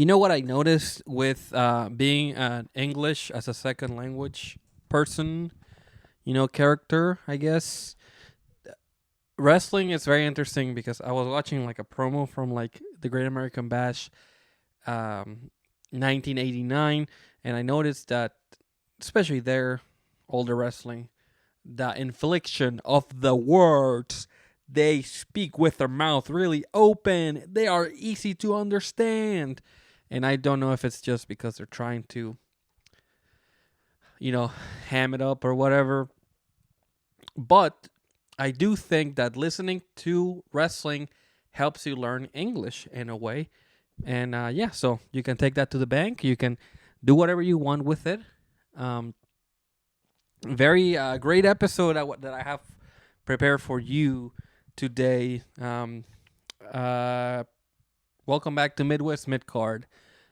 You know what I noticed with being an English as a second language person, character, I guess. Wrestling is very interesting because I was watching like a promo from like the Great American Bash, um, 1989, and I noticed that, especially there, older wrestling, the infliction of the words they speak with their mouth really open. They are easy to understand. And I don't know if it's just because they're trying to, you know, ham it up or whatever. But I do think that listening to wrestling helps you learn English in a way. And yeah, so you can take that to the bank. You can do whatever you want with it. Um, Very great episode that I have prepared for you today. Uh, Welcome back to Midwest Midcard,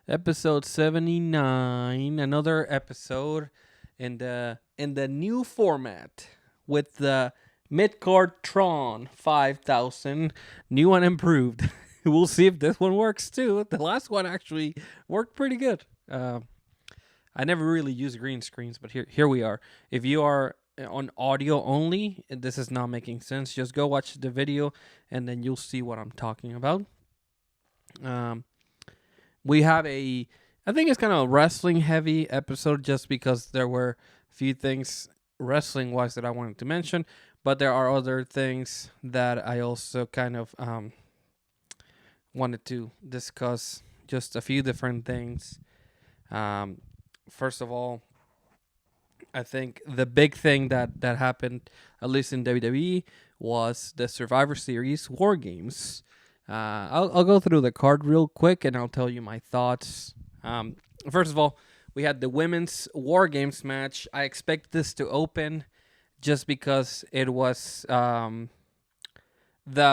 episode 79. Another episode in the new format with the Midcard Tron 5000, new and improved. We'll see if this one works too. The last one actually worked pretty good. I never really use green screens, but here we are. If you are on audio only, this is not making sense. Just go watch the video, and then you'll see what I'm talking about. Um, we have I think it's kind of a wrestling heavy episode, just because there were a few things wrestling wise that I wanted to mention, but there are other things that I also kind of wanted to discuss. Just a few different things. Um, First of all, I think the big thing that happened, at least in WWE, was the Survivor Series War Games. I'll go through the card real quick and I'll tell you my thoughts. First of all, we had the women's War Games match. I expect this to open just because it was the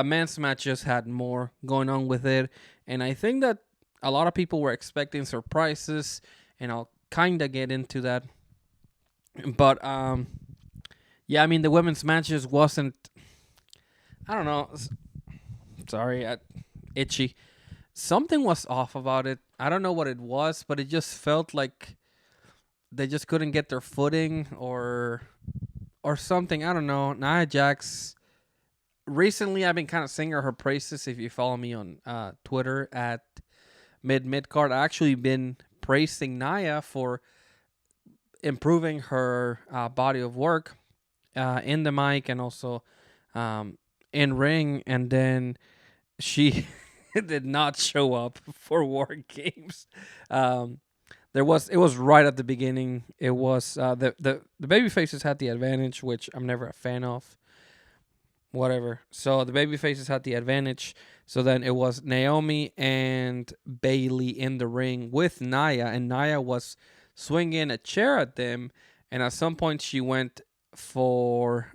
men's match just had more going on with it, and I think that a lot of people were expecting surprises, and I'll kind of get into that. But yeah, I mean the women's matches wasn't. I don't know. Sorry, itchy. Something was off about it. I don't know what it was, but it just felt like they just couldn't get their footing or something. I don't know. Nia Jax. Recently, I've been kind of singing her praises. If you follow me on Twitter at midcard, I actually been praising Nia for improving her body of work in the mic and also in ring, and then she did not show up for War Games. It was right at the beginning. It was the baby faces had the advantage, which I'm never a fan of. Whatever. So the baby faces had the advantage. So then it was Naomi and Bailey in the ring with Nia, and Nia was swinging a chair at them, and at some point she went for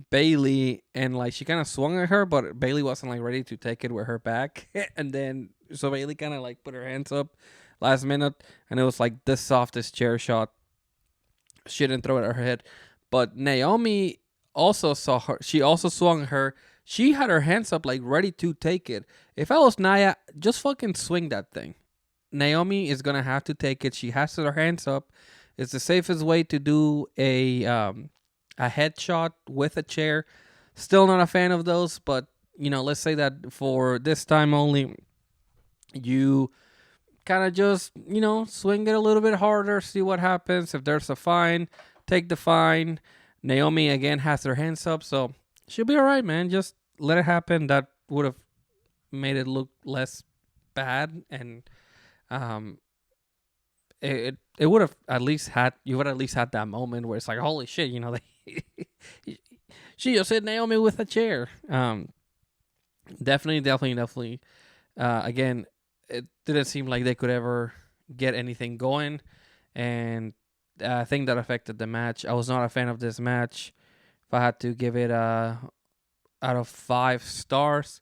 Bailey, and like she kind of swung at her, but Bailey wasn't like ready to take it with her back. And then so Bailey kind of like put her hands up last minute, and it was like the softest chair shot. She didn't throw it at her head, but Naomi also saw her. She also swung her. She had her hands up like ready to take it. If I was Nia, just fucking swing that thing. Naomi is gonna have to take it. She has her hands up. It's the safest way to do a headshot with a chair. Still not a fan of those, but let's say that for this time only, you kind of just swing it a little bit harder, see what happens. If there's a fine, take the fine. Naomi again has her hands up, so she'll be all right, man. Just let it happen. That would have made it look less bad, and it would have at least had that moment where it's like, holy shit, she just hit Naomi with a chair. Definitely. Again, it didn't seem like they could ever get anything going, and I think that affected the match. I was not a fan of this match. If I had to give it out of 5 stars,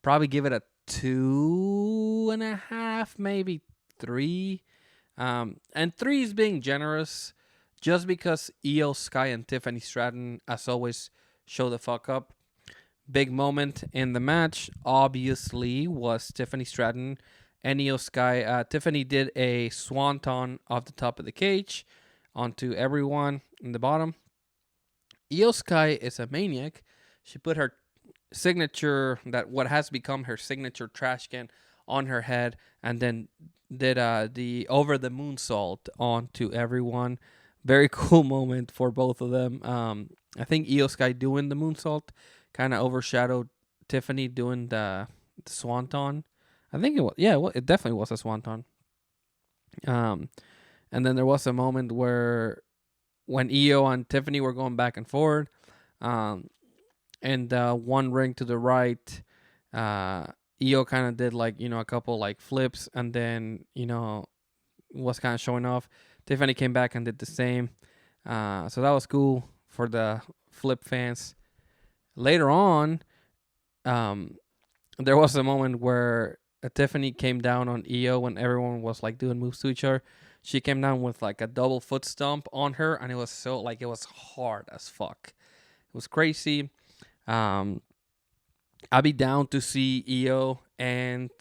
probably give it a 2.5, maybe 3. And 3 is being generous, just because Io Sky and Tiffany Stratton, as always, show the fuck up. Big moment in the match, obviously, was Tiffany Stratton and Io Sky. Tiffany did a swanton off the top of the cage onto everyone in the bottom. Io Sky is a maniac. She put her signature, that what has become her signature trash can, on her head, and then did the over the moonsault onto everyone. Very cool moment for both of them. I think Io Sky doing the moonsault kind of overshadowed Tiffany doing the swanton. I think it was, yeah, well, it definitely was a swanton. Um, and then there was a moment where when Io and Tiffany were going back and forth, um, and one ring to the right, Io kind of did like a couple like flips, and then was kind of showing off. Tiffany came back and did the same, so that was cool for the flip fans. Later on, um, there was a moment where Tiffany came down on Io when everyone was like doing moves to each other. She came down with like a double foot stomp on her, and it was so like it was hard as fuck. It was crazy. Um, I'd be down to see Io and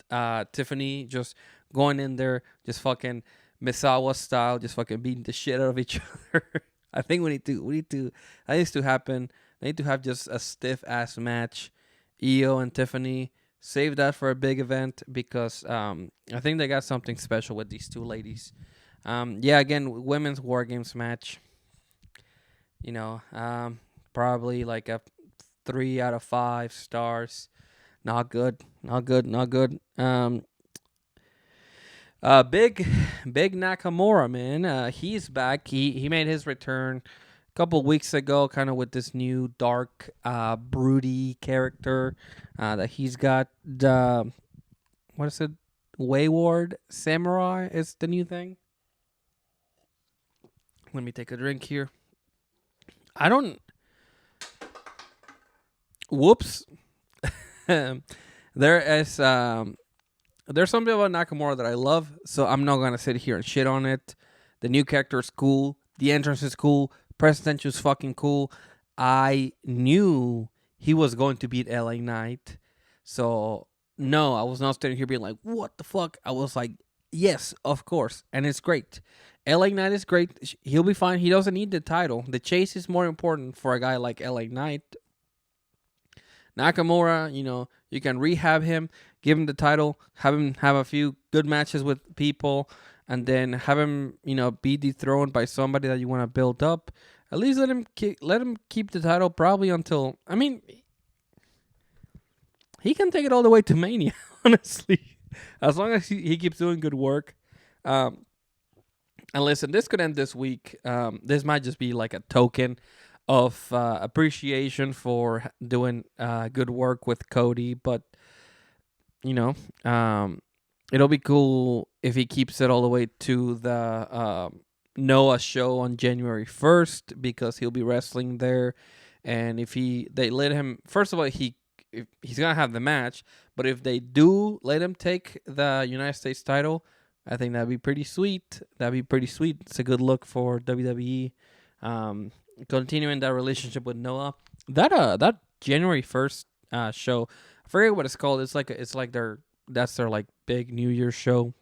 Tiffany just going in there, just fucking Misawa style, just fucking beating the shit out of each other. I think that needs to happen. They need to have just a stiff ass match. Io and Tiffany, save that for a big event because I think they got something special with these two ladies. Yeah, again, women's War Games match. Probably like a 3 out of 5 stars. Not good. Not good. Not good. Big Nakamura, man. He's back. He made his return a couple weeks ago, kind of with this new dark, broody character that he's got. The what is it? Wayward Samurai is the new thing. Let me take a drink here. I don't. Whoops. There is there's something about Nakamura that I love, so I'm not gonna sit here and shit on it. The new character is cool. The entrance is cool. President is fucking cool. I knew he was going to beat LA Knight, so no, I was not sitting here being like, "What the fuck?" I was like, "Yes, of course," and it's great. LA Knight is great. He'll be fine. He doesn't need the title. The chase is more important for a guy like LA Knight. Nakamura, you can rehab him, give him the title, have him have a few good matches with people, and then have him, be dethroned by somebody that you want to build up. At least let him keep the title probably until. I mean, he can take it all the way to Mania, honestly, as long as he keeps doing good work. And listen, this could end this week. This might just be like a token of appreciation for doing good work with Cody, but it'll be cool if he keeps it all the way to the Noah show on January 1st because he'll be wrestling there. And if they let him, first of all, he's gonna have the match, but if they do let him take the United States title, I think that'd be pretty sweet. It's a good look for WWE. Continuing that relationship with Noah. That January 1st show, I forget what it's called. It's like that's their like big New Year's show.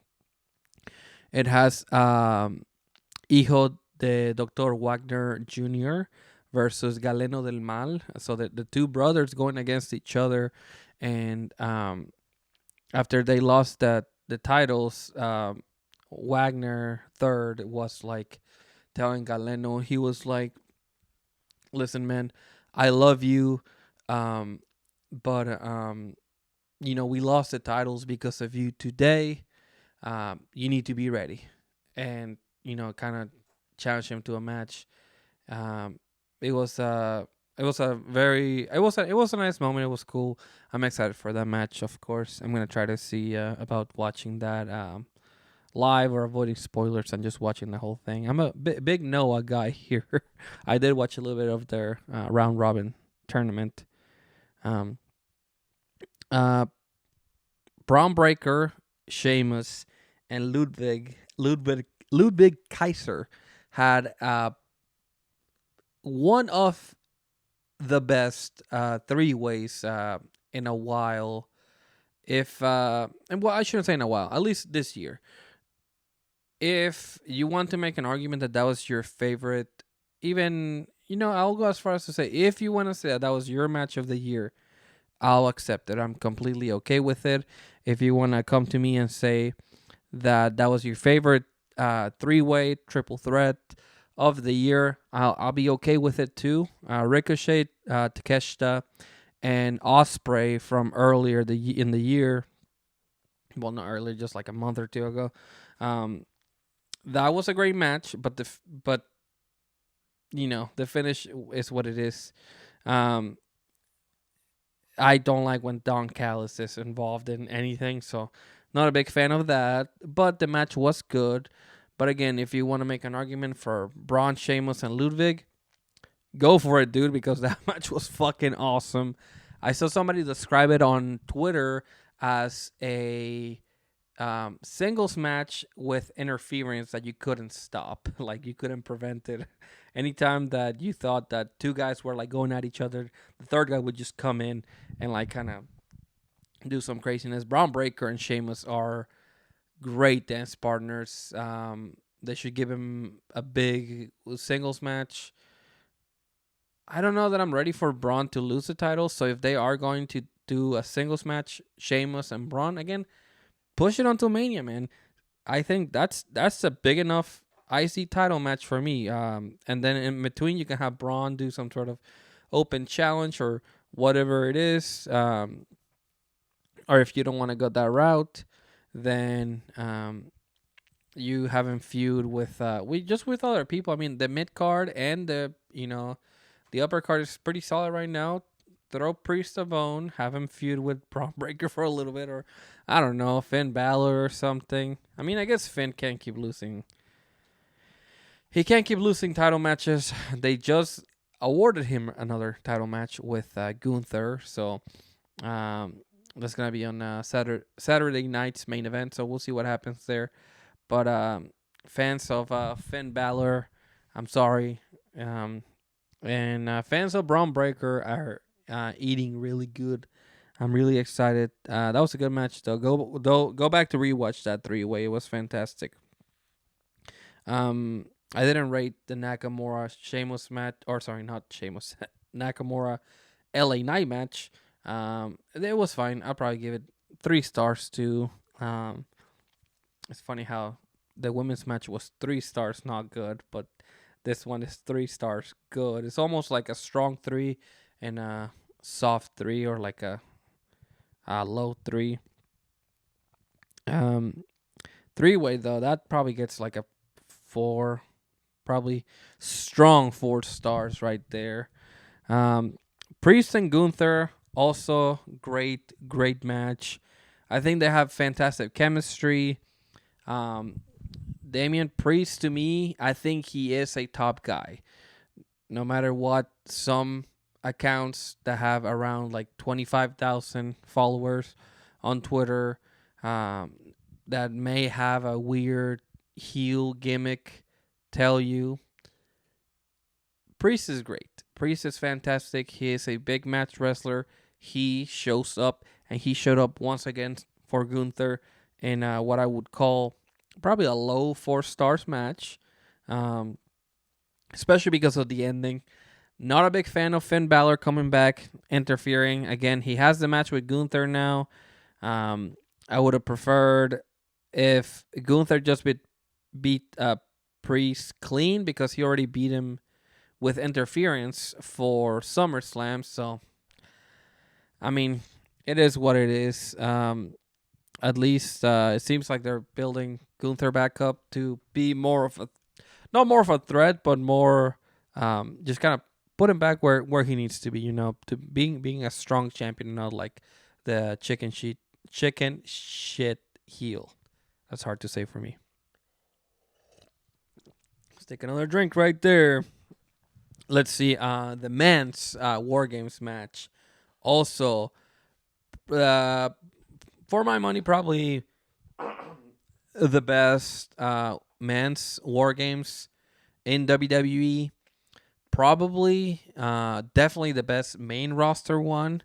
It has Hijo de Dr. Wagner Jr. versus Galeno del Mal. So the two brothers going against each other, and after they lost the titles, Wagner third was like telling Galeno, he was like, "Listen, man, I love you, but we lost the titles because of you today. You need to be ready," and kind of challenge him to a match. It was a nice moment. It was cool. I'm excited for that match. Of course, I'm gonna try to see about watching that live or avoiding spoilers and just watching the whole thing. I'm a big Noah guy here. I did watch a little bit of their round robin tournament. Braun Breaker, Sheamus, and Ludwig Kaiser had one of the best three ways in a while. If and well, I shouldn't say in a while. At least this year. If you want to make an argument that that was your favorite, even I'll go as far as to say if you want to say that that was your match of the year, I'll accept it. I'm completely okay with it. If you want to come to me and say that that was your favorite three-way triple threat of the year, I'll be okay with it too. Ricochet, Takeshita, and Osprey from earlier in the year. Well, not earlier, just like a month or two ago. That was a great match, but the finish is what it is. Um, I don't like when Don Callis is involved in anything, so not a big fan of that. But the match was good. But again, if you want to make an argument for Braun, Sheamus, and Ludwig, go for it, dude, because that match was fucking awesome. I saw somebody describe it on Twitter as a singles match with interference that you couldn't stop, like you couldn't prevent it. Anytime that you thought that two guys were like going at each other, the third guy would just come in and like kind of do some craziness. Braun Breaker and Sheamus are great dance partners. They should give him a big singles match. I don't know that I'm ready for Braun to lose the title, so if they are going to do a singles match, Sheamus and Braun again, push it onto Mania, man. I think that's a big enough IC title match for me. And then in between, you can have Braun do some sort of open challenge or whatever it is. Or if you don't want to go that route, then you have him feud with with other people. I mean, the mid card and the upper card is pretty solid right now. Throw Priest of Bone, have him feud with Braun Breaker for a little bit, or I don't know, Finn Balor or something. I mean, I guess Finn can't keep losing. He can't keep losing title matches. They just awarded him another title match with Gunther, so that's gonna be on Saturday night's main event. So we'll see what happens there. But fans of Finn Balor, I'm sorry, and fans of Braun Breaker are eating really good. I'm really excited. That was a good match though. Go back to rewatch that three-way. It was fantastic. I didn't rate the Nakamura Sheamus match, or sorry, not Sheamus, Nakamura LA Knight match. It was fine. I'll probably give it 3 stars too. It's funny how the women's match was 3 stars, not good, but this one is 3 stars, good. It's almost like a strong 3 and a soft 3, or like a low 3. Three-way though, that probably gets like a 4, probably strong 4 stars right there. Priest and Gunther, also great match. I think they have fantastic chemistry. Damian Priest, to me, I think he is a top guy. No matter what, some accounts that have around like 25,000 followers on Twitter that may have a weird heel gimmick tell you, Priest is great. Priest is fantastic. He is a big match wrestler. He shows up, and he showed up once again for Gunther in what I would call probably a low 4 stars match, especially because of the ending. Not a big fan of Finn Balor coming back, interfering. Again, he has the match with Gunther now. I would have preferred if Gunther just beat Priest clean, because he already beat him with interference for SummerSlam. So, I mean, it is what it is. At least it seems like they're building Gunther back up to be not more of a threat, but more just kind of put him back where he needs to be. To being a strong champion, not like the chicken shit heel. That's hard to say for me. Let's take another drink right there. Let's see. The men's War Games match. Also, for my money, probably the best men's War Games in WWE. probably definitely the best main roster one.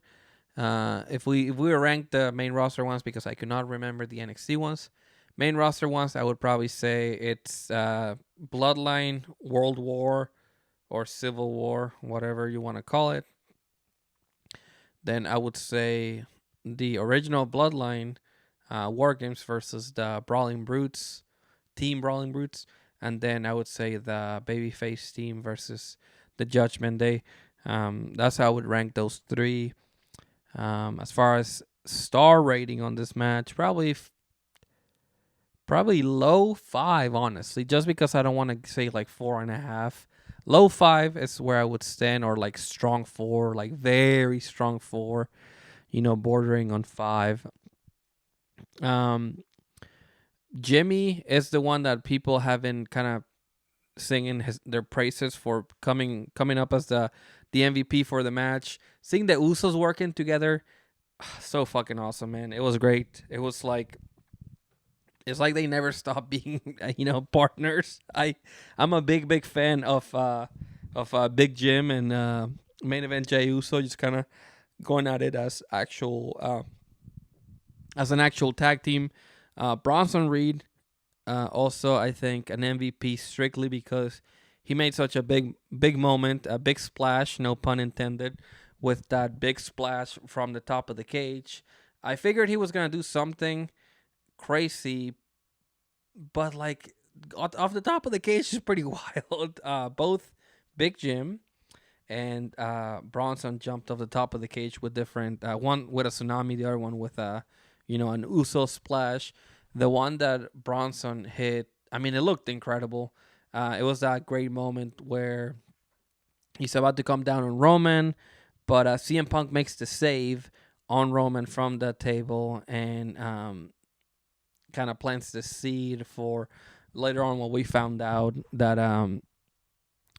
If we were ranked the main roster ones, because I could not remember the NXT ones, main roster ones, I would probably say it's Bloodline, World War, or Civil War, whatever you want to call it. Then I would say the original Bloodline, War Games versus the Brawling Brutes, Team Brawling Brutes, and then I would say the Babyface team versus the Judgment Day. That's how I would rank those three. As far as star rating on this match, probably low five, honestly, just because I don't want to say like 4.5. Low five is where I would stand, or like strong four, like very strong four, bordering on five. Um, Jimmy is the one that people have been kind of singing their praises for coming up as the MVP for the match. Seeing the Usos working together, so fucking awesome, man. It was great. It's like they never stop being partners. I'm a big fan of Big Jim and main event Jey Uso, just kind of going at it as an actual tag team. Bronson Reed, also I think an MVP strictly because he made such a big moment, a big splash, no pun intended, with that big splash from the top of the cage. I figured he was gonna do something crazy, but like off the top of the cage is pretty wild. Both Big Jim and Bronson jumped off the top of the cage with different, one with a tsunami, the other one with an Uso splash. The one that Bronson hit, I mean, it looked incredible. It was that great moment where he's about to come down on Roman, but CM Punk makes the save on Roman from the table and kind of plants the seed for later on when we found out that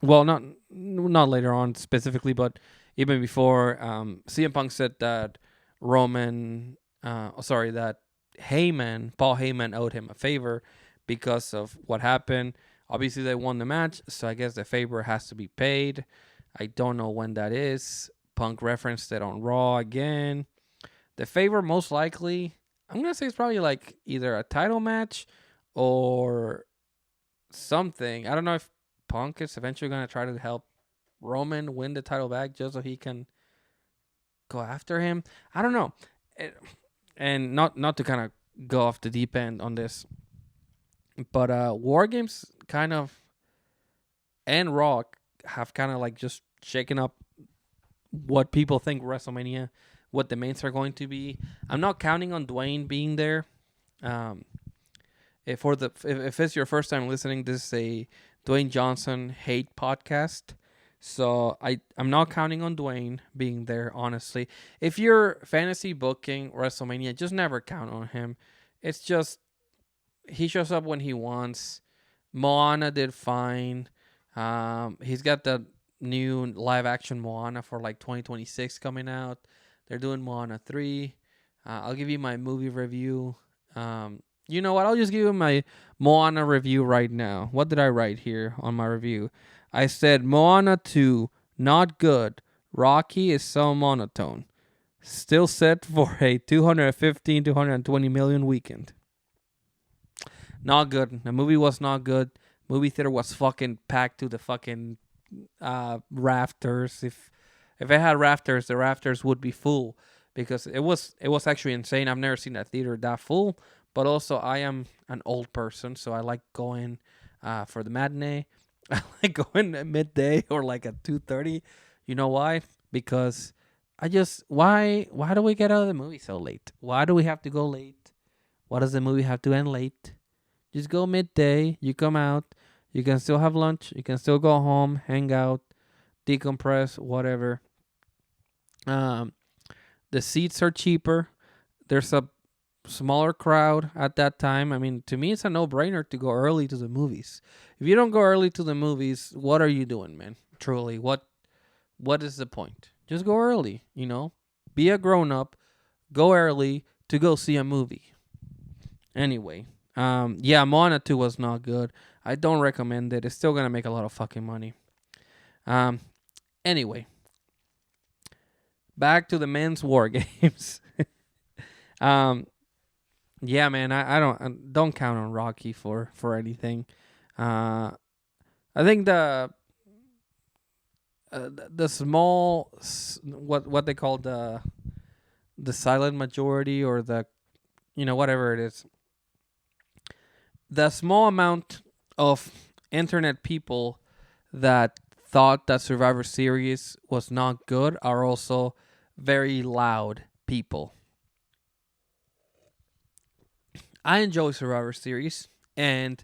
well, not later on specifically, but even before, CM Punk said that that Paul Heyman owed him a favor because of what happened. Obviously, they won the match, so I guess the favor has to be paid. I don't know when that is. Punk referenced it on Raw again. The favor, most likely, I'm going to say it's probably like either a title match or something. I don't know if Punk is eventually going to try to help Roman win the title back just so he can go after him. I don't know. And not to kind of go off the deep end on this, but War Games kind of and Raw have kind of like just shaken up what people think WrestleMania, what the mains are going to be. I'm not counting on Dwayne being there. If it's your first time listening, this is a Dwayne Johnson hate podcast. So I'm not counting on Dwayne being there, honestly. If you're fantasy booking WrestleMania, just never count on him. It's just he shows up when he wants. Moana did fine. He's got the new live action Moana for like 2026 coming out. They're doing Moana 3. I'll give you my movie review. You know what? I'll just give you my Moana review right now. What did I write here on my review? I said Moana 2, not good. Rocky is so monotone. Still set for a 215 to 220 million weekend. Not good. The movie was not good. Movie theater was fucking packed to the fucking rafters. If it had rafters, the rafters would be full because it was actually insane. I've never seen that theater that full. But also, I am an old person, so I like going for the matinee. I like going at midday or like at 2:30. You know why? Because why do we get out of the movie so late? Why do we have to go late? Why does the movie have to end late? Just go midday. You come out. You can still have lunch. You can still go home, hang out, decompress, whatever. The seats are cheaper. There's a smaller crowd at that time. I mean, to me, it's a no-brainer to go early to the movies. If you don't go early to the movies, what are you doing, man? Truly, what is the point? Just go early, Be a grown-up. Go early to go see a movie. Anyway, Moana 2 was not good. I don't recommend it. It's still going to make a lot of fucking money. Um, anyway, back to the men's war games. um, yeah, man, I don't count on Rocky for anything. Uh, I think the small what they call the silent majority, or the, whatever it is, the small amount of internet people that thought that Survivor Series was not good are also very loud people. I enjoy Survivor Series, and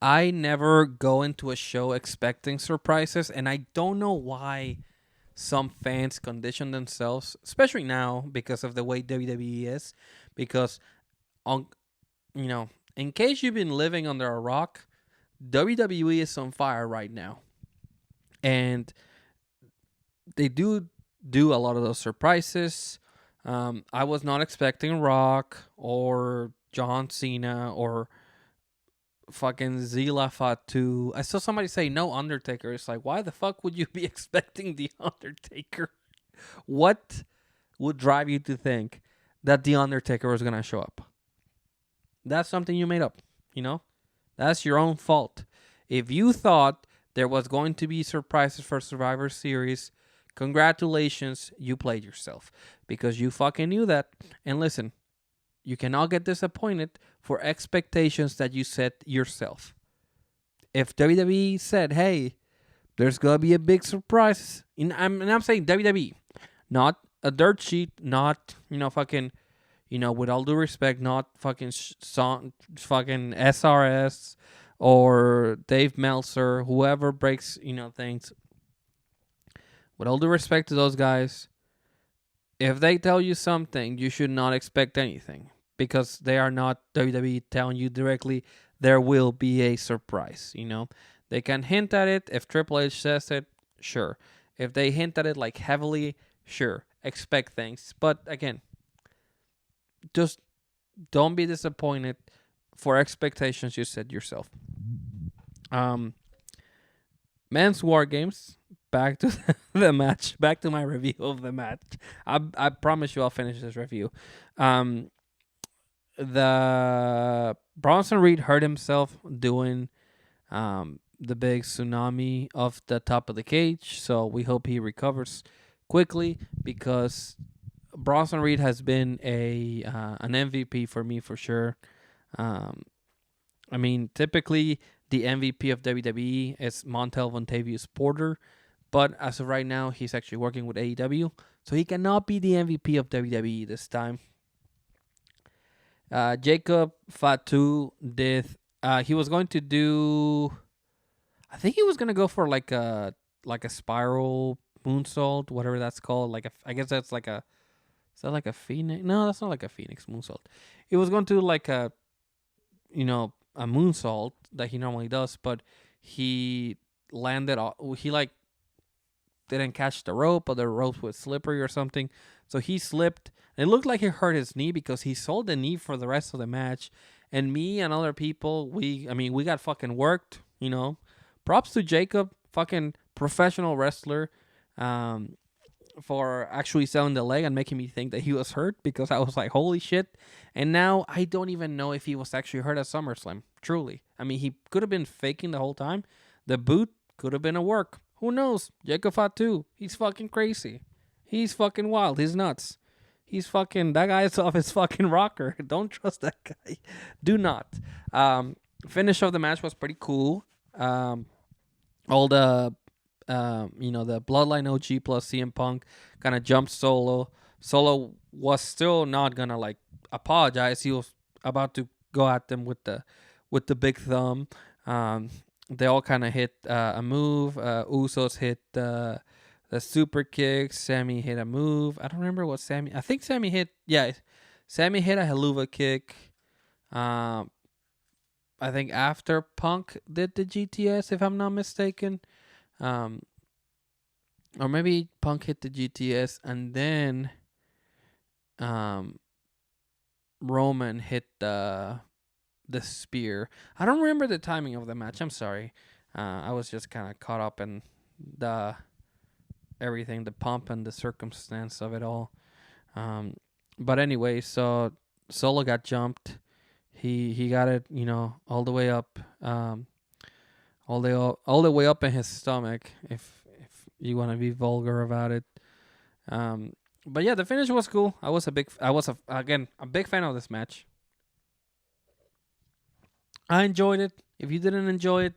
I never go into a show expecting surprises, and I don't know why some fans condition themselves, especially now because of the way WWE is. Because on, you know, in case you've been living under a rock, WWE is on fire right now, and they do a lot of those surprises. I was not expecting Rock or John Cena or fucking Zila Fatu. I saw somebody say no Undertaker. It's like, why the fuck would you be expecting the Undertaker? What would drive you to think that the Undertaker was gonna show up? That's something you made up, you know? That's your own fault. If you thought there was going to be surprises for Survivor Series, congratulations, you played yourself. Because you fucking knew that. And listen, you cannot get disappointed for expectations that you set yourself. If WWE said, hey, there's going to be a big surprise, and I'm saying WWE, not a dirt sheet, not, fucking, with all due respect, not fucking fucking SRS or Dave Meltzer, whoever breaks, things. With all due respect to those guys, if they tell you something, you should not expect anything, because they are not WWE telling you directly there will be a surprise. They can hint at it. If Triple H says it, sure. If they hint at it like heavily, sure. Expect things. But again, just don't be disappointed for expectations you set yourself. Men's War Games. Back to the match. Back to my review of the match. I promise you I'll finish this review. The Bronson Reed hurt himself doing the big tsunami off the top of the cage, so we hope he recovers quickly, because Bronson Reed has been an MVP for me for sure. I mean, typically the MVP of WWE is Montel Vontavious Porter, but as of right now, he's actually working with AEW, so he cannot be the MVP of WWE this time. Jacob Fatu did. He was going to do. I think he was gonna go for like a spiral moonsault, whatever that's called. I guess that's like a. Is that like a phoenix? No, that's not like a phoenix moonsault. He was going to do like a moonsault that he normally does, but he landed. He like didn't catch the rope, or the rope was slippery or something, so he slipped. And it looked like he hurt his knee, because he sold the knee for the rest of the match. And me and other people, we got fucking worked. Props to Jacob, fucking professional wrestler, for actually selling the leg and making me think that he was hurt, because I was like, holy shit. And now I don't even know if he was actually hurt at SummerSlam. Truly. He could have been faking the whole time. The boot could have been a work. Who knows? Jacob Fatu. He's fucking crazy. He's fucking wild. He's nuts. He's fucking... That guy is off his fucking rocker. Don't trust that guy. Do not. Finish of the match was pretty cool. All the... the Bloodline OG plus CM Punk kind of jumped Solo. Solo was still not gonna like apologize. He was about to go at them with the big thumb. They all kind of hit a move. Usos hit the super kick. Sammy hit a move. I don't remember what Sammy... I think Sammy hit... Yeah, Sammy hit a Helluva kick. I think after Punk did the GTS, if I'm not mistaken. Or maybe Punk hit the GTS and then Roman hit the spear. I don't remember the timing of the match. I'm sorry. I was just kind of caught up in the everything, the pomp and the circumstance of it all. Um, but anyway, so Solo got jumped. He got it, all the way up, all the way up in his stomach. If you want to be vulgar about it. Um, but yeah, the finish was cool. I was again a big fan of this match. I enjoyed it. If you didn't enjoy it,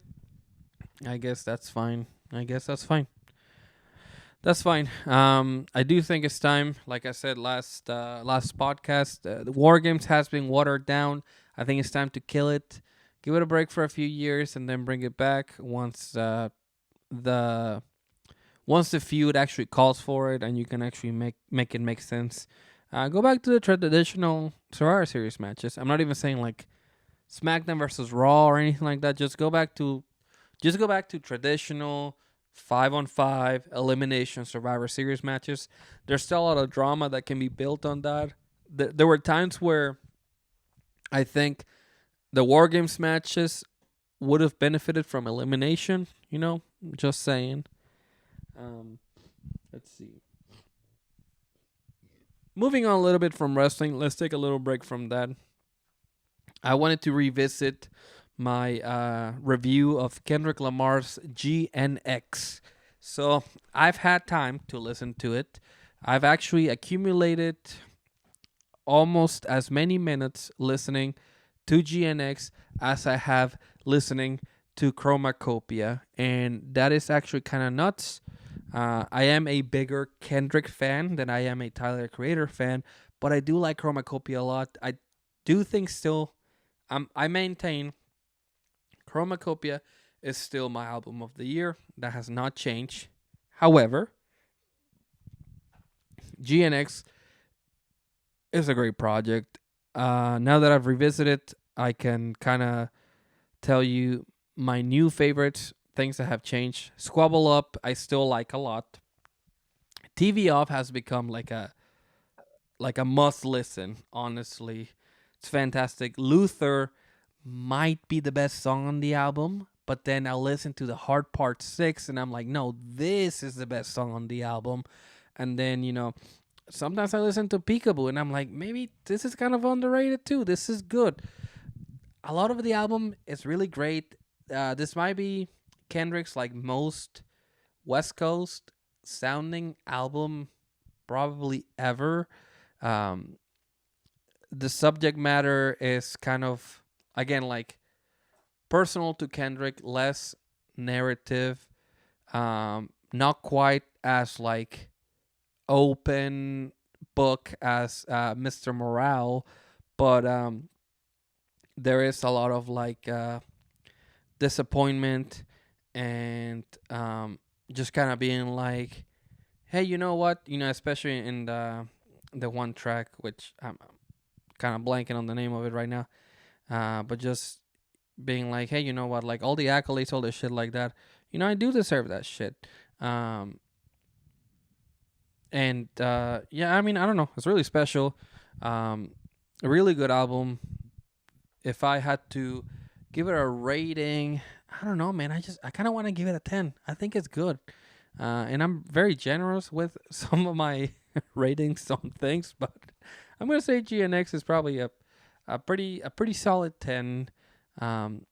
I guess that's fine. I guess that's fine. That's fine. I do think it's time. Like I said last podcast, the War Games has been watered down. I think it's time to kill it, give it a break for a few years, and then bring it back the once the feud actually calls for it, and you can actually make it make sense. Go back to the traditional Survivor Series matches. I'm not even saying like SmackDown versus Raw or anything like that. Just go back to traditional 5-on-5 elimination Survivor Series matches. There's still a lot of drama that can be built on that. There were times where I think the War Games matches would have benefited from elimination. Just saying. Um, let's see. Moving on a little bit from wrestling, let's take a little break from that. I wanted to revisit my review of Kendrick Lamar's GNX. So I've had time to listen to it. I've actually accumulated almost as many minutes listening to GNX as I have listening to Chromacopia. And that is actually kind of nuts. I am a bigger Kendrick fan than I am a Tyler the Creator fan, but I do like Chromacopia a lot. I do think still, I maintain Chromacopia is still my album of the year. That has not changed. However, GNX is a great project. Now that I've revisited, I can kind of tell you my new favorites, things that have changed. Squabble Up, I still like a lot. TV Off has become like a must listen, honestly. It's fantastic. Luther might be the best song on the album, but then I'll listen to the Hard Part 6 and I'm like, no, this is the best song on the album. And then, sometimes I listen to Peekaboo and I'm like, maybe this is kind of underrated too. This is good. A lot of the album is really great. This might be Kendrick's like most West Coast sounding album probably ever. Um, the subject matter is kind of, again, like personal to Kendrick, less narrative, not quite as like open book as Mr. Morale, but there is a lot of like disappointment and just kind of being like, hey, you know what? Especially in the one track, which I'm kind of blanking on the name of it right now, but just being like, hey, you know what? Like all the accolades, all the shit like that. I do deserve that shit. And yeah, I mean, I don't know. It's really special. A really good album. If I had to give it a rating, I don't know, man. I kind of want to give it a 10. I think it's good. And I'm very generous with some of my ratings on things, but I'm gonna say GNX is probably a pretty solid 10. I'm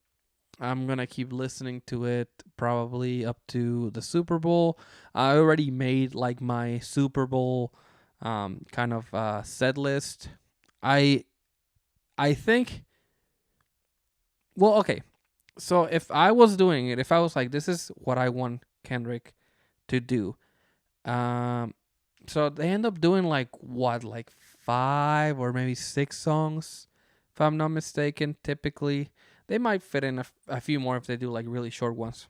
gonna keep listening to it probably up to the Super Bowl. I already made like my Super Bowl kind of set list. I think. Well, okay. So if I was doing it, if I was like, this is what I want Kendrick to do. So they end up doing like what, like 5 or maybe 6 songs, if I'm not mistaken. Typically, they might fit in a few more if they do like really short ones.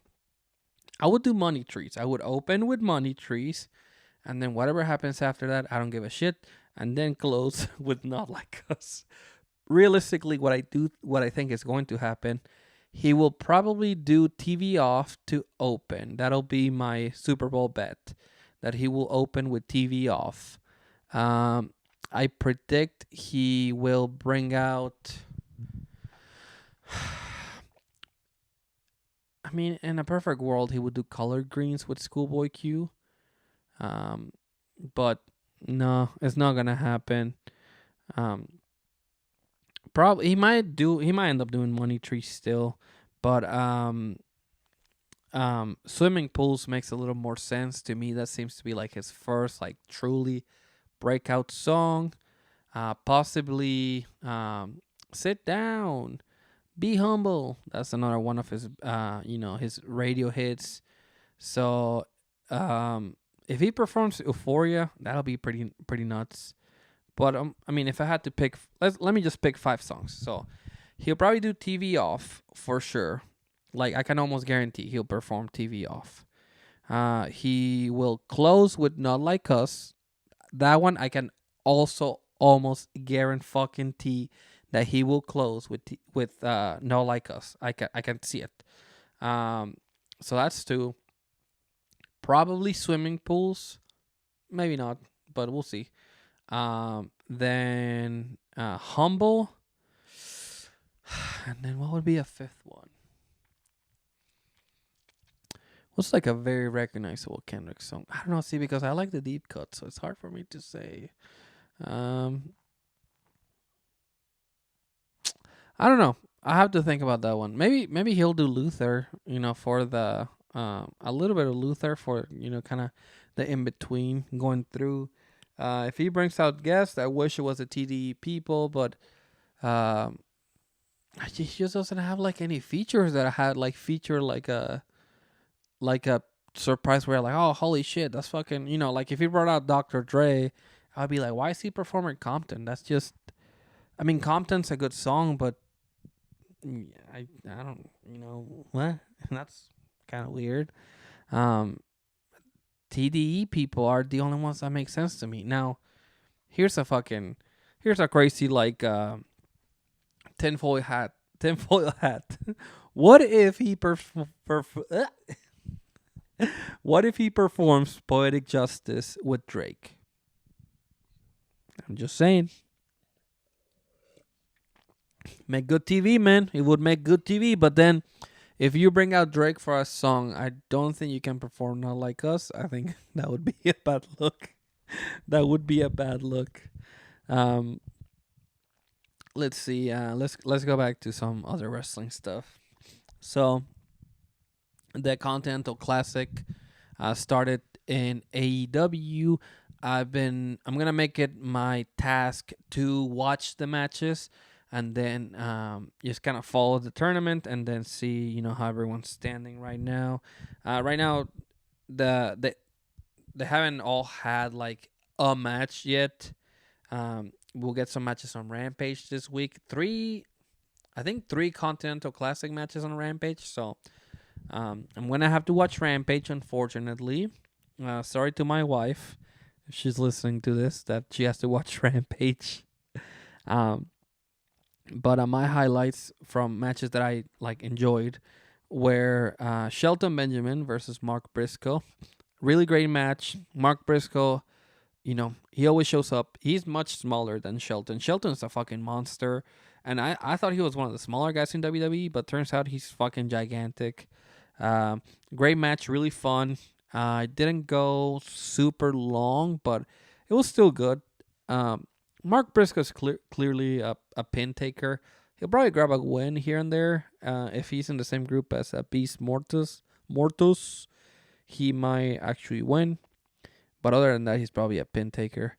I would do Money Trees. I would open with Money Trees, and then whatever happens after that, I don't give a shit. And then close with Not Like Us. Realistically, what I think is going to happen, he will probably do TV Off to open. That'll be my Super Bowl bet, that he will open with TV Off. I predict he will bring out. I mean, in a perfect world, he would do colored greens with Schoolboy Q. Um, but no, it's not gonna happen. Um, probably he might do. He might end up doing Money Tree still, but swimming pools makes a little more sense to me. That seems to be like his first like truly breakout song. Possibly sit down, be humble. That's another one of his his radio hits. So if he performs Euphoria, that'll be pretty nuts. But I mean, if I had to pick, let me just pick 5 songs. So he'll probably do TV Off for sure. Like I can almost guarantee he'll perform TV Off. He will close with Not Like Us. That one I can also almost guarantee that he will close with Not Like Us. I can see it. So that's 2. Probably swimming pools. Maybe not, but we'll see. Then Humble. And then what would be a 5th one? What's like a very recognizable Kendrick song? I don't know. See, because I like the deep cut, so it's hard for me to say. I don't know. I have to think about that one. Maybe he'll do Luther. For the a little bit of Luther for kind of the in between going through. If he brings out guests, I wish it was a TDE people, but he just doesn't have like any features that I had like feature like a surprise where like, oh, holy shit, that's fucking, like if he brought out Dr. Dre, I'd be like, why is he performing Compton? That's just, I mean, Compton's a good song, but I don't, what? That's kind of weird. TDE people are the only ones that make sense to me. Now, here's a crazy like tinfoil hat. What if he what if he performs Poetic Justice with Drake? I'm just saying. Make good TV, man. It would make good TV, but then if you bring out Drake for a song, I don't think you can perform Not Like Us. I think that would be a bad look. That would be a bad look. Um, let's see. Let's go back to some other wrestling stuff. So, the Continental Classic started in AEW. I'm gonna make it my task to watch the matches and then just kind of follow the tournament and then see how everyone's standing right now. Right now, they haven't all had like a match yet. We'll get some matches on Rampage this week. I think 3 Continental Classic matches on Rampage. So I'm gonna have to watch Rampage, unfortunately. Sorry to my wife if she's listening to this that she has to watch Rampage. But my highlights from matches that I like enjoyed were Shelton Benjamin versus Mark Briscoe. Really great match. Mark Briscoe, he always shows up. He's much smaller than Shelton. Shelton's a fucking monster. And I thought he was one of the smaller guys in WWE, but turns out he's fucking gigantic. Great match, really fun. It didn't go super long, but it was still good. Mark Briscoe's clearly a pin taker. He'll probably grab a win here and there. If he's in the same group as Beast Mortus, he might actually win. But other than that, he's probably a pin taker.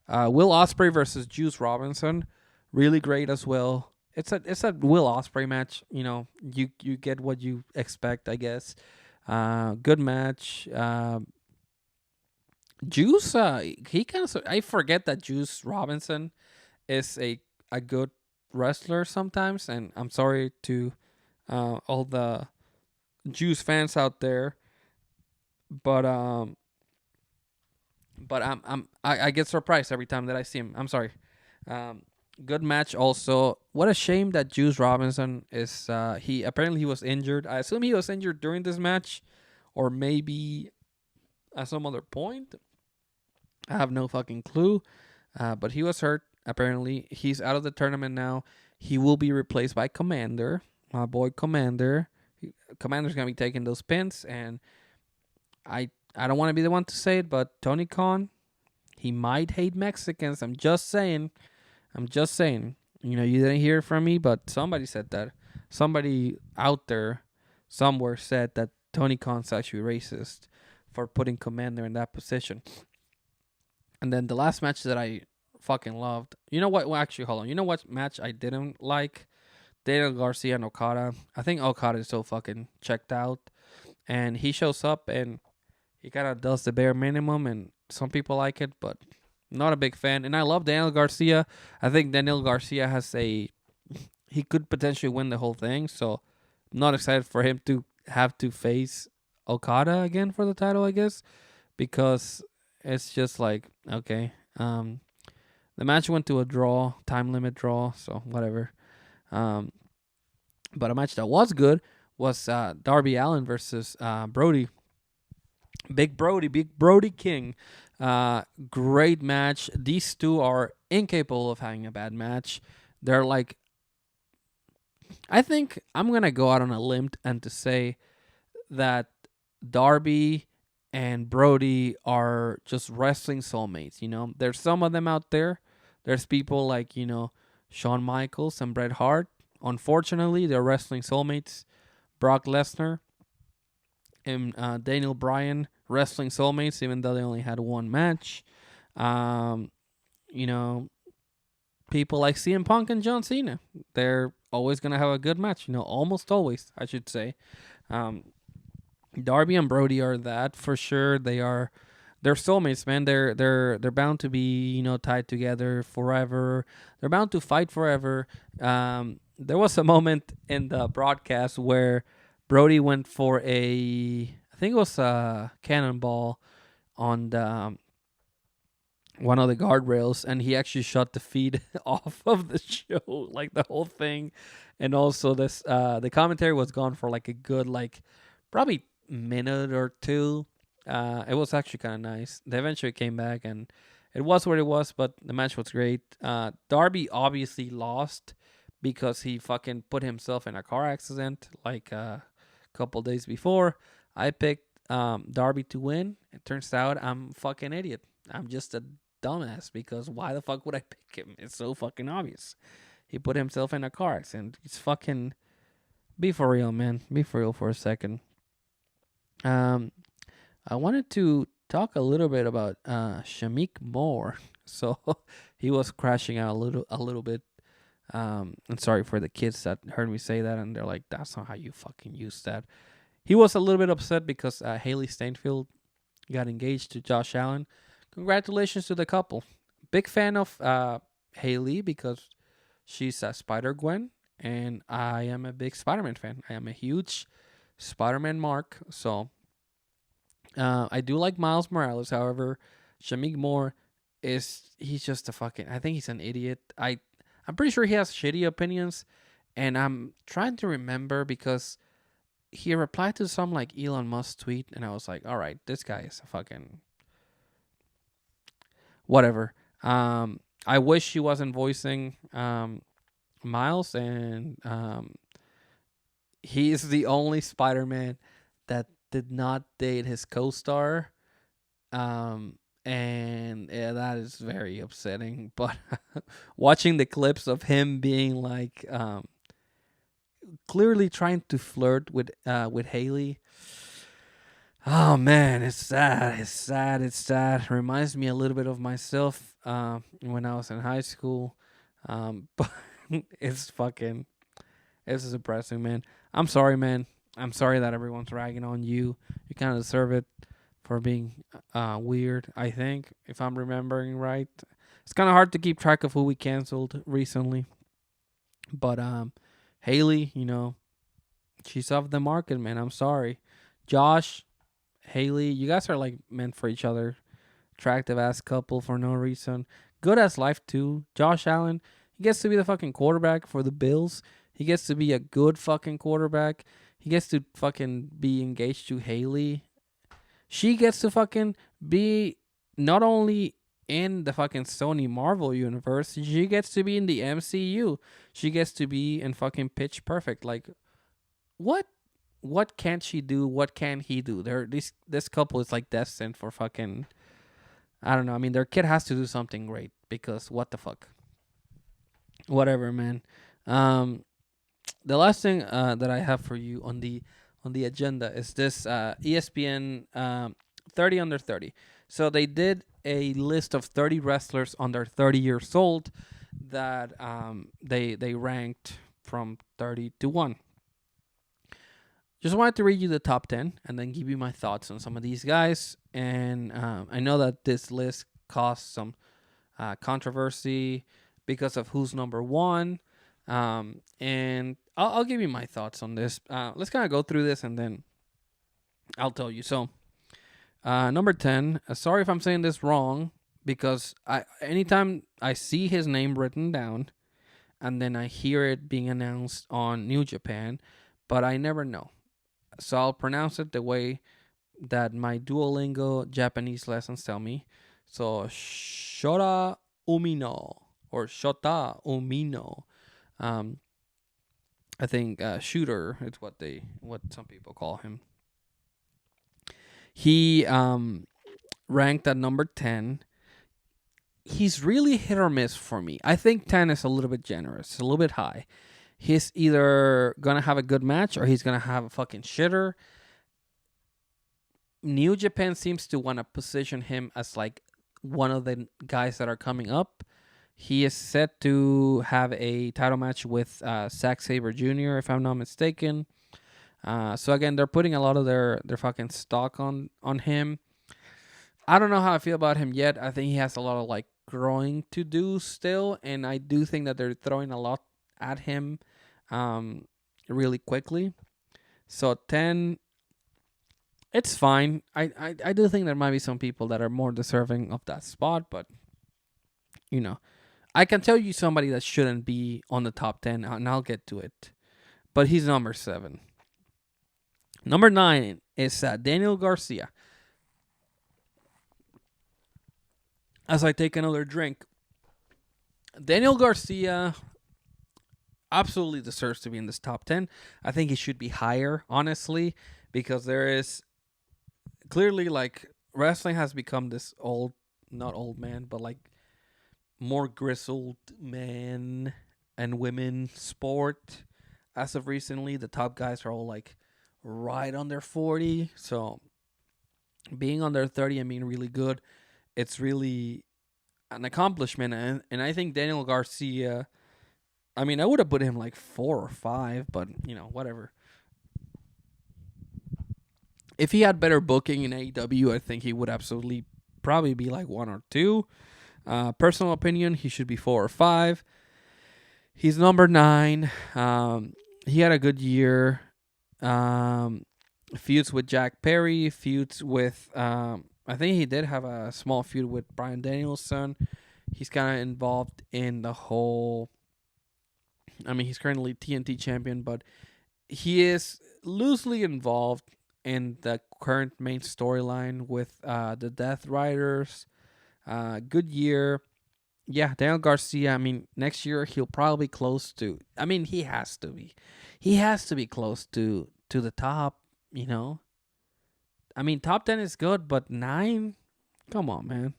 Will Ospreay versus Juice Robinson, really great as well. It's a Will Ospreay match. You get what you expect, I guess. Good match. Juice, he kind of. I forget that Juice Robinson is a good wrestler sometimes, and I'm sorry to all the Juice fans out there, but I get surprised every time that I see him. I'm sorry. Good match also. What a shame that Juice Robinson is. He apparently he was injured. I assume he was injured during this match, or maybe at some other point. I have no fucking clue. But he was hurt. Apparently, he's out of the tournament now. He will be replaced by Commander, my boy Commander, Commander's gonna be taking those pins, and I don't want to be the one to say it, but Tony Khan, he might hate Mexicans. I'm just saying. I'm just saying. You didn't hear it from me, but somebody said that. Somebody out there, somewhere said that Tony Khan's actually racist for putting Commander in that position. And then the last match that I fucking loved. You know what? Well, actually, hold on. You know what match I didn't like? Daniel Garcia and Okada. I think Okada is so fucking checked out, and he shows up and he kind of does the bare minimum, and some people like it, but not a big fan. And I love Daniel Garcia. I think Daniel Garcia he could potentially win the whole thing. So I'm not excited for him to have to face Okada again for the title, I guess, because it's just like, okay. The match went to a draw, time limit draw, so whatever. Um, but a match that was good was Darby Allin versus Brody. Big Brody King. Great match. These two are incapable of having a bad match. They're like, I think I'm gonna go out on a limb and to say that Darby and Brody are just wrestling soulmates. There's some of them out there. There's people like Shawn Michaels and Bret Hart. Unfortunately, they're wrestling soulmates. Brock Lesnar and Daniel Bryan wrestling soulmates, even though they only had one match. Um, you know, People like CM Punk and John Cena, they're always gonna have a good match. Almost always, I should say. Um, Darby and Brody are that for sure. They're soulmates, man. They're bound to be tied together forever. They're bound to fight forever. There was a moment in the broadcast where Brody went for I think it was a cannonball on the one of the guardrails, and he actually shut the feed off of the show, like the whole thing. And also the commentary was gone for like a good probably minute or two. It was actually kind of nice. They eventually came back, and it was what it was, but the match was great. Darby obviously lost because he fucking put himself in a car accident like a couple days before. I picked Darby to win. It turns out I'm a fucking idiot. I'm just a dumbass, because why the fuck would I pick him? It's so fucking obvious. He put himself in a car accident. He's fucking... Be for real, man. Be for real for a second. I wanted to talk a little bit about Shamik Moore. So he was crashing out a little bit. And sorry for the kids that heard me say that, and they're like, "That's not how you fucking use that." He was a little bit upset because Haley Steinfeld got engaged to Josh Allen. Congratulations to the couple. Big fan of Haley because she's a Spider-Gwen, and I am a big Spider-Man fan. I am a huge Spider-Man mark, so I do like Miles Morales. However, Shamik Moore he's just a fucking... I think he's an idiot. I'm pretty sure he has shitty opinions, and I'm trying to remember because he replied to some Elon Musk tweet, and I was like, all right, this guy is a fucking... whatever. I wish he wasn't voicing Miles, and he is the only Spider-Man that did not date his co-star. And yeah, that is very upsetting. But watching the clips of him being clearly trying to flirt with Haley. Oh man, it's sad. It's sad. It's sad. Reminds me a little bit of myself when I was in high school. But it's depressing, man. I'm sorry, man. I'm sorry that everyone's ragging on you. You kind of deserve it for being weird, I think, if I'm remembering right. It's kind of hard to keep track of who we canceled recently. But Haley, she's off the market, man. I'm sorry. Josh, Haley, you guys are meant for each other. Attractive ass couple for no reason. Good ass life too. Josh Allen, he gets to be the fucking quarterback for the Bills. He gets to be a good fucking quarterback. He gets to fucking be engaged to Haley. She gets to fucking be not only in the fucking Sony Marvel universe, she gets to be in the MCU. She gets to be in fucking Pitch Perfect. What? what can she do? What can he do? This couple is like destined for fucking. I don't know. I mean, their kid has to do something great because what the fuck, whatever, man. Um, the last thing that I have for you on the agenda is this ESPN 30 under 30. So they did a list of 30 wrestlers under 30 years old that they ranked from 30 to 1. Just wanted to read you the top 10 and then give you my thoughts on some of these guys. And I know that this list caused some controversy because of who's number one. And I'll give you my thoughts on this. Let's kind of go through this and then I'll tell you. So, number 10, sorry if I'm saying this wrong because anytime I see his name written down and then I hear it being announced on New Japan, but I never know. So I'll pronounce it the way that my Duolingo Japanese lessons tell me. So Shota Umino or Shota Umino. I think Shooter is what some people call him. He ranked at number 10. He's really hit or miss for me. I think 10 is a little bit generous, a little bit high. He's either gonna have a good match or he's gonna have a fucking shitter. New Japan seems to want to position him as like one of the guys that are coming up. He is set to have a title match with Zack Sabre Jr., if I'm not mistaken. So again, they're putting a lot of their fucking stock on him. I don't know how I feel about him yet. I think he has a lot of like growing to do still, and I do think that they're throwing a lot at him really quickly. So 10, it's fine. I do think there might be some people that are more deserving of that spot, but you know, I can tell you somebody that shouldn't be on the top 10, and I'll get to it. But he's number 7. Number 9 is Daniel Garcia. As I take another drink, Daniel Garcia absolutely deserves to be in this top 10. I think he should be higher, honestly, because there is clearly like wrestling has become this old, not old man, but like more grizzled men and women sport. As of recently, the top guys are all like right under 40. So being under 30 and being really good, it's really an accomplishment. And I think Daniel Garcia, I mean, I would have put him like 4 or 5, but you know, whatever. If he had better booking in AEW, I think he would absolutely probably be like 1 or 2. Personal opinion, he should be 4 or 5. He's number 9. He had a good year. Feuds with Jack Perry. Feuds with, I think he did have a small feud with Bryan Danielson. He's kind of involved in the whole. I mean, he's currently TNT champion, but he is loosely involved in the current main storyline with the Death Riders. Good year. Yeah, Daniel Garcia, I mean, next year he'll probably close to. I mean, he has to be. He has to be close to the top, you know. I mean, top 10 is good, but 9? Come on, man.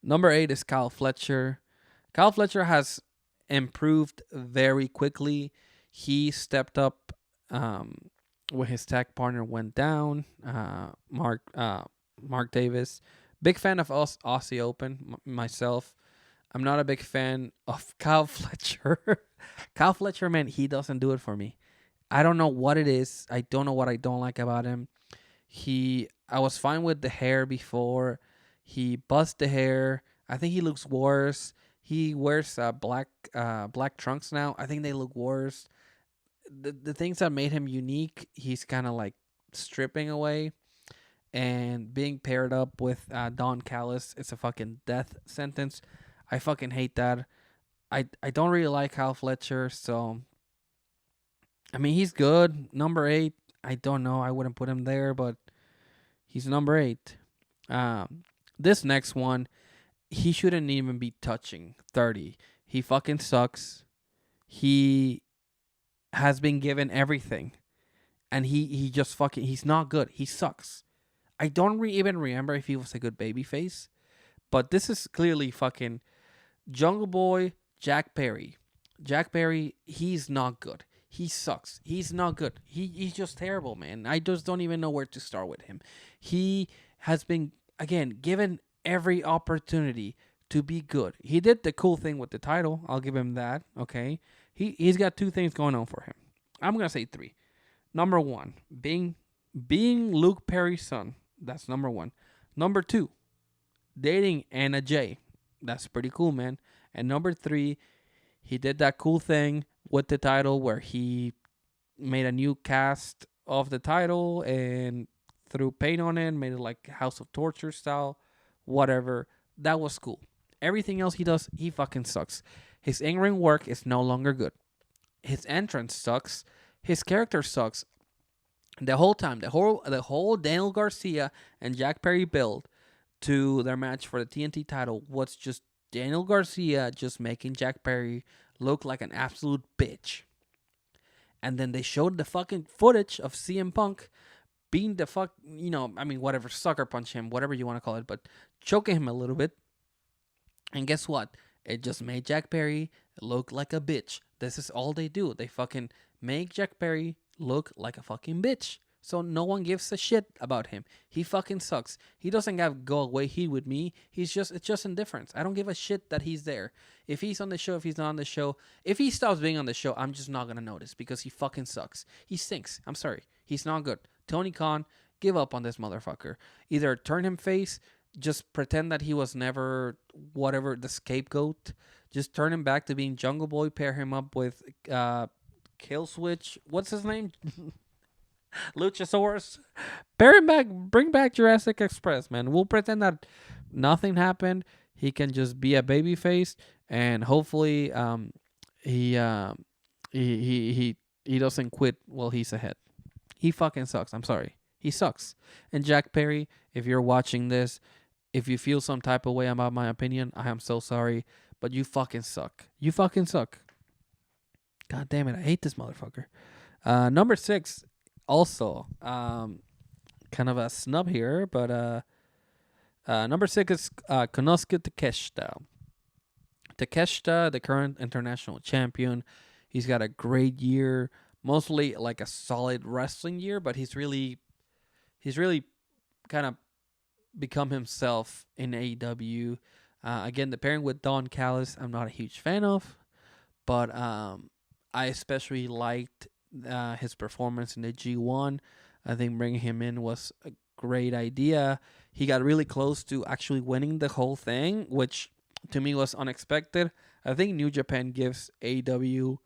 Number 8 is Kyle Fletcher. Kyle Fletcher has improved very quickly. He stepped up when his tag partner went down. Mark Davis. Big fan of Aussie Open myself. I'm not a big fan of Kyle Fletcher. Kyle Fletcher, man, he doesn't do it for me. I don't know what it is. I don't know what I don't like about him. I was fine with the hair before. He buzzed the hair. I think he looks worse. He wears black trunks now. I think they look worse. The things that made him unique, he's kind of like stripping away. And being paired up with Don Callis, it's a fucking death sentence. I fucking hate that. I don't really like Kyle Fletcher, so I mean he's good. Number 8, I don't know. I wouldn't put him there, but he's number 8. This next one, he shouldn't even be touching 30. He fucking sucks. He has been given everything. and he just fucking he's not good. He sucks. I don't even remember if he was a good baby face, but this is clearly fucking Jungle Boy Jack Perry. Jack Perry, he's not good. He sucks. He's not good. He's just terrible, man. I just don't even know where to start with him. He has been again given every opportunity to be good. He did the cool thing with the title. I'll give him that. Okay. He's got two things going on for him. I'm gonna say three. Number one, being Luke Perry's son. That's number one. Number two, dating Anna Jay. That's pretty cool, man. And number three, he did that cool thing with the title where he made a new cast of the title and threw paint on it, made it like House of Torture style, whatever. That was cool. Everything else he does, he fucking sucks. His in-ring work is no longer good. His entrance sucks. His character sucks. The whole time, the whole Daniel Garcia and Jack Perry build to their match for the TNT title was just Daniel Garcia just making Jack Perry look like an absolute bitch. And then they showed the fucking footage of CM Punk being the fuck, I mean, whatever, sucker punch him, whatever you want to call it, but choking him a little bit. And guess what? It just made Jack Perry look like a bitch. This is all they do. They fucking make Jack Perry look like a fucking bitch. So no one gives a shit about him. He fucking sucks. He doesn't have go away heat with me. It's just indifference. I don't give a shit that he's there. If he's on the show, if he's not on the show, if he stops being on the show, I'm just not gonna notice because he fucking sucks. He stinks. I'm sorry. He's not good. Tony Khan, give up on this motherfucker. Either turn him face, just pretend that he was never whatever the scapegoat. Just turn him back to being Jungle Boy. Pair him up with Kill Switch. What's his name? Luchasaurus. Pair him back. Bring back Jurassic Express, man. We'll pretend that nothing happened. He can just be a babyface, and hopefully, he he doesn't quit while he's ahead. He fucking sucks. I'm sorry. He sucks. And Jack Perry, if you're watching this, if you feel some type of way about my opinion, I am so sorry. But you fucking suck. You fucking suck. God damn it. I hate this motherfucker. Number 6, also, kind of a snub here, but number 6 is Konosuke Takeshita. Takeshita, the current international champion, he's got a great year, mostly like a solid wrestling year, but he's really kind of become himself in AEW. Again, the pairing with Don Callis, I'm not a huge fan of, but I especially liked his performance in the G1. I think bringing him in was a great idea. He got really close to actually winning the whole thing, which to me was unexpected. I think New Japan gives AEW,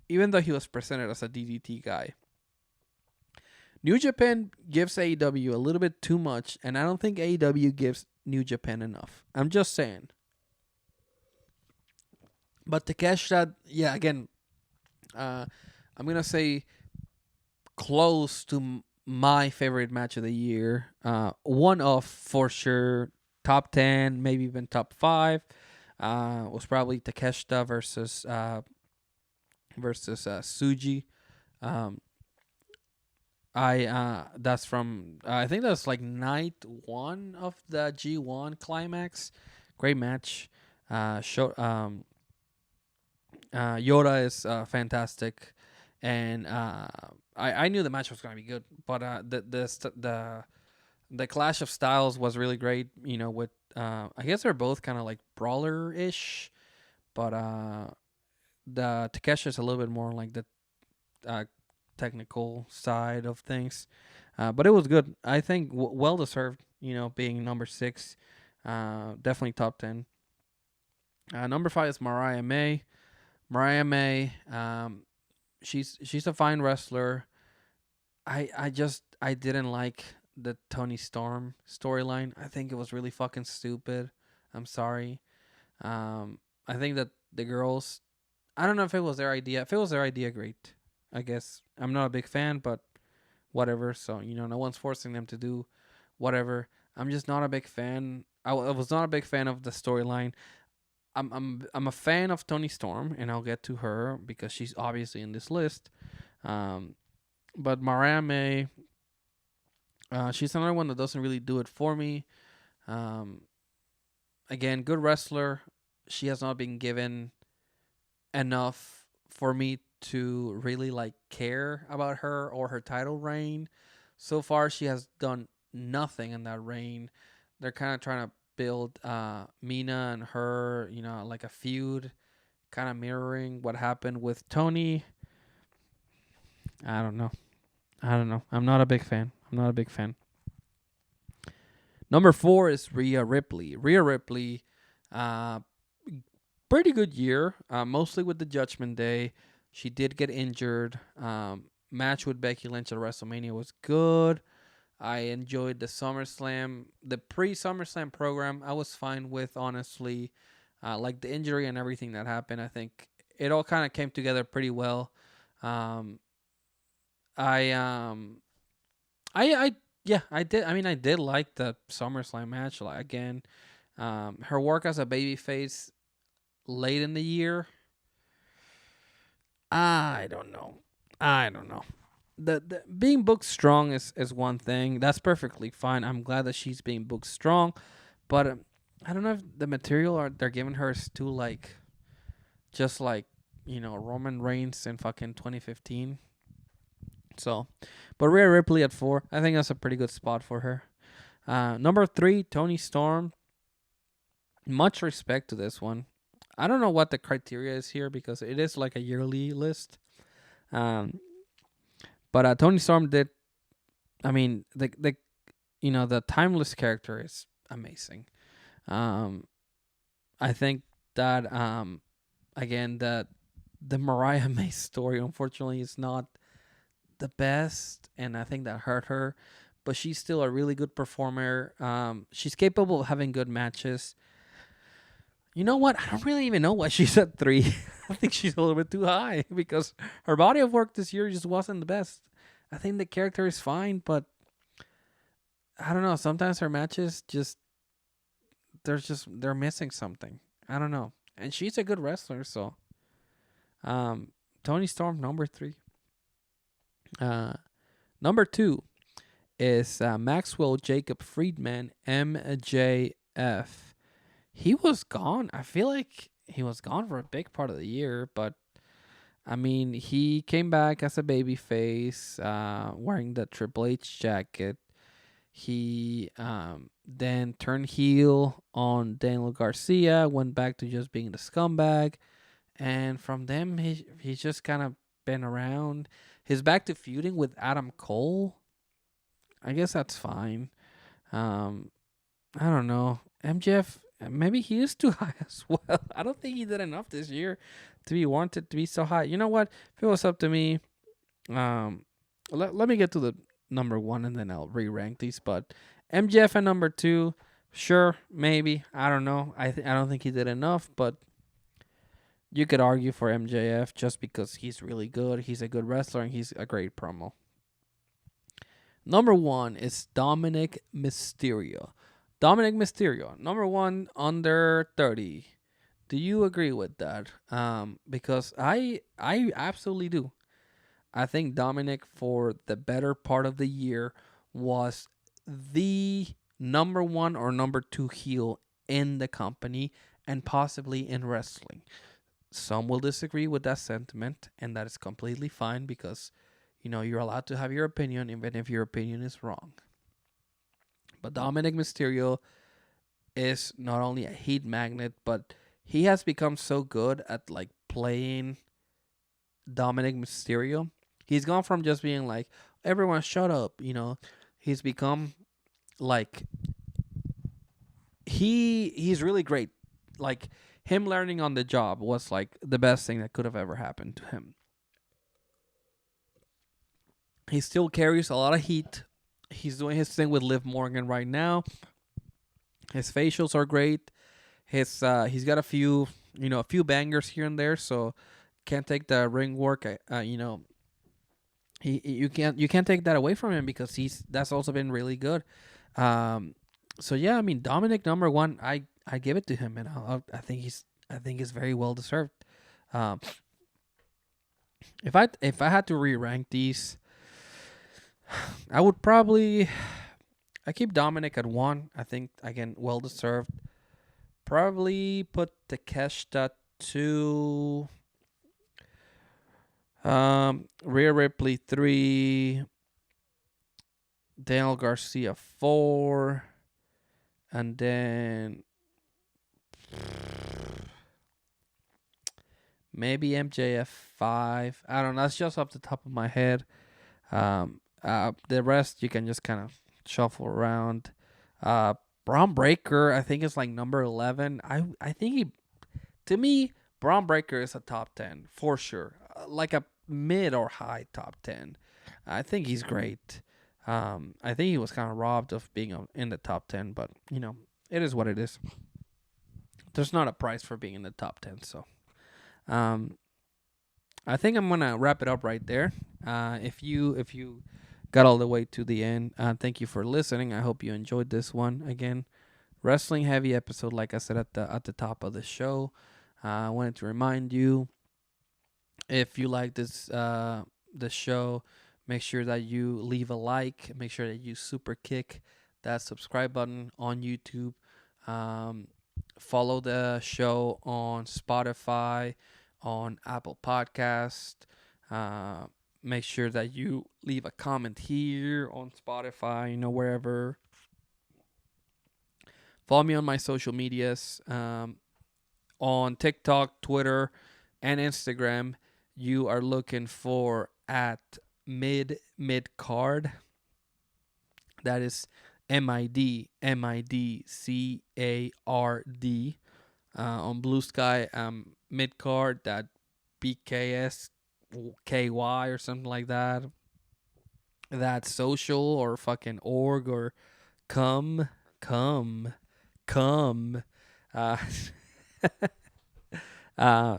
even though he was presented as a DDT guy, New Japan gives AEW a little bit too much, and I don't think AEW gives New Japan enough. I'm just saying. But Takeshita, yeah, again, I'm going to say close to my favorite match of the year. One of, for sure, top 10, maybe even top 5. Was probably Takeshita versus Suji. That's from I think that's like night 1 of the G1 climax. Great match. Yoda is fantastic, and I knew the match was gonna be good, but the clash of styles was really great. With I guess they're both kind of like brawler ish, but the Takeshi is a little bit more like the technical side of things. But it was good. I think well deserved. Being number 6, definitely top 10. Number 5 is Mariah May. Mariah May, she's a fine wrestler. I didn't like the Tony Storm storyline. I think it was really fucking stupid. I'm sorry. I think that the girls, I don't know if it was their idea. If it was their idea, great. I guess I'm not a big fan, but whatever. So no one's forcing them to do whatever. I'm just not a big fan. I was not a big fan of the storyline. I'm a fan of Tony Storm, and I'll get to her because she's obviously in this list. But Mariah May, she's another one that doesn't really do it for me. Um, Again, good wrestler. She has not been given enough for me to really like care about her or her title reign. So far, she has done nothing in that reign. They're kind of trying to build Mina and her, like a feud, kind of mirroring what happened with Tony. I don't know. I don't know. I'm not a big fan. I'm not a big fan. Number 4 is Rhea Ripley. Rhea Ripley, uh, pretty good year, mostly with the Judgment Day. She did get injured. Match with Becky Lynch at WrestleMania was good. I enjoyed the SummerSlam, the pre-SummerSlam program. I was fine with, honestly, like the injury and everything that happened. I think it all kind of came together pretty well. Um, I I yeah, I did. I mean, I did like the SummerSlam match. Like again, her work as a babyface late in the year. I don't know. I don't know. The being booked strong is one thing. That's perfectly fine. I'm glad that she's being booked strong, but I don't know if the material they're giving her is too like just like Roman Reigns in fucking 2015. So, but Rhea Ripley at 4, I think that's a pretty good spot for her. Number 3, Tony Storm. Much respect to this one. I don't know what the criteria is here because it is like a yearly list. Um, but Tony Storm did. I mean, the timeless character is amazing. Um, I think that again that the Mariah May story unfortunately is not the best, and I think that hurt her. But she's still a really good performer. She's capable of having good matches. You know what? I don't really even know why she's at 3. I think she's a little bit too high because her body of work this year just wasn't the best. I think the character is fine, but I don't know. Sometimes her matches they're missing something. I don't know. And she's a good wrestler, so um, Tony Storm number 3. Uh, Number 2 is Maxwell Jacob Friedman, MJF. He was gone. I feel like he was gone for a big part of the year, but I mean, he came back as a babyface, wearing the Triple H jacket. He then turned heel on Daniel Garcia, went back to just being the scumbag, and from them he's just kind of been around. He's back to feuding with Adam Cole. I guess that's fine. Um, I don't know. MJF, maybe he is too high as well. I don't think he did enough this year to be wanted to be so high. You know what? If it was up to me, um, let me get to the number 1 and then I'll re-rank these. But MJF at number 2, sure, maybe. I don't know. I don't think he did enough, but you could argue for MJF just because he's really good. He's a good wrestler and he's a great promo. Number 1 is Dominic Mysterio. Dominic Mysterio, number 1 under 30. Do you agree with that? Because I absolutely do. I think Dominic for the better part of the year was the number 1 or number 2 heel in the company and possibly in wrestling. Some will disagree with that sentiment, and that is completely fine because you're allowed to have your opinion even if your opinion is wrong. But Dominic Mysterio is not only a heat magnet, but he has become so good at like playing Dominic Mysterio. He's gone from just being like, everyone shut up, he's become like he's really great. Like him learning on the job was like the best thing that could have ever happened to him. He still carries a lot of heat. He's doing his thing with Liv Morgan right now. His facials are great. He's got a few bangers here and there, so can't take the ring work. You can't take that away from him because that's also been really good. So yeah, I mean Dominic number 1, I give it to him, and I think he's very well deserved. If I had to re-rank these, I would probably I keep Dominic at one. I think again well deserved. Probably put Takeshita two. Rhea Ripley three. Daniel Garcia four. And then maybe MJF five. I don't know. That's just off the top of my head. The rest you can just kind of shuffle around. Uh, Braun Breaker, I think is like number 11. I think to me, Braun Breaker is a top 10 for sure. Like a mid or high top 10. I think he's great. I think he was kind of robbed of being in the top 10, but it is what it is. There's not a price for being in the top 10, so um, I think I'm gonna wrap it up right there. If you got all the way to the end, thank you for listening. I hope you enjoyed this one. Again, wrestling heavy episode, like I said at the top of the show. I wanted to remind you, if you like the show, make sure that you leave a like. Make sure that you super kick that subscribe button on YouTube. Um, Follow the show on Spotify, on Apple Podcast. Uh, Make sure that you leave a comment here on Spotify, wherever. Follow me on my social medias, on TikTok, Twitter, and Instagram. You are looking for at midcard. That is MIDCARD. On Blue Sky, midcard, that BKSKY or something like that. That's social or fucking org or come, come, come. Uh,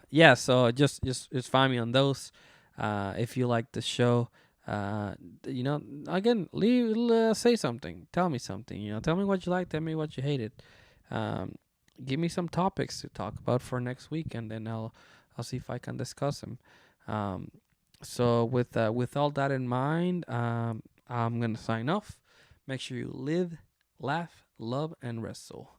yeah, so just find me on those. If you like the show, uh, again, say something. Tell me something. Tell me what you like. Tell me what you hated. Um, Give me some topics to talk about for next week, and then I'll see if I can discuss them. So with all that in mind, I'm gonna sign off. Make sure you live, laugh, love, and wrestle.